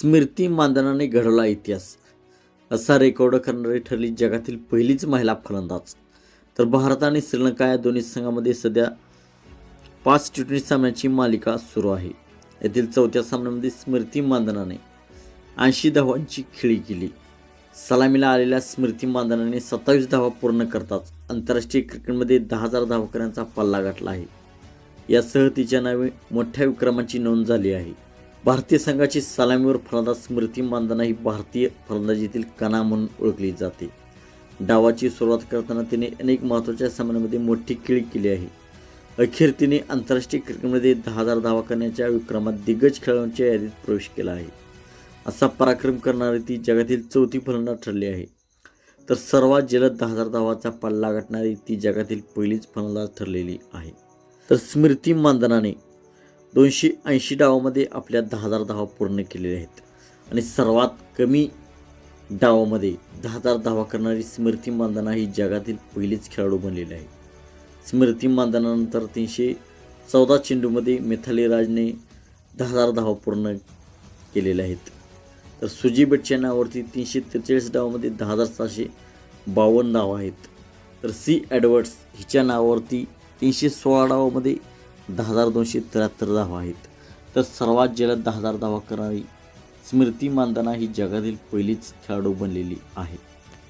स्मृती मानधनाने घडवला इतिहास असा रेकॉर्ड करणारी ठरली जगातील पहिलीच महिला फलंदाज. तर भारत आणि श्रीलंका या दोन्ही संघामध्ये सध्या 5 टी20 सामन्यांची मालिका सुरू आहे. येथील चौथ्या सामन्यामध्ये स्मृती मानधनाने 80 धावांची खेळी केली. सलामीला आलेल्या स्मृती मानधनाने 27 धावा पूर्ण करताच आंतरराष्ट्रीय क्रिकेटमध्ये 10,000 धावा करण्याचा पल्ला गाठला आहे. यासह तिच्या नावे मोठ्या विक्रमाची नोंद झाली आहे. भारतीय संघाची सलामीवर फलंदाज स्मृती मानधना ही भारतीय फलंदाजीतील कणा म्हणून ओळखली जाते. डावाची सुरुवात करताना तिने अनेक महत्त्वाच्या सामन्यांमध्ये मोठी खेळी केली आहे. अखेर तिने आंतरराष्ट्रीय क्रिकेटमध्ये 10,000 धावा करण्याच्या विक्रमात दिग्गज खेळाडूंच्या यादीत प्रवेश केला आहे. असा पराक्रम करणारी ती जगातील चौथी फलंदाज ठरली आहे. तर सर्वात जलद 10,000 धावाचा पल्ला गाठणारी ती जगातील पहिलीच फलंदाज ठरलेली आहे. तर स्मृती मानधनाने 280 डावामध्ये आपल्या 10,000 धावा पूर्ण केलेल्या आहेत आणि सर्वात कमी डावामध्ये 10,000 धावा करणारी स्मृती मानधना ही जगातील पहिलीच खेळाडू बनलेली आहे. स्मृती मानधनानंतर 314 चेंडूमध्ये मिथाली राजने 10,000 धावा पूर्ण केलेल्या आहेत. तर सुजी बटच्या नावावरती 343 डावामध्ये 10,752 धावा आहेत. तर सी एडवर्ड्स हिच्या नावावरती 316 डावामध्ये 10,273 धावा आहेत. तर सर्वात जलद 10,000 धावा करणारी स्मृती मानधना ही जगातील पहिलीच खेळाडू बनलेली आहे.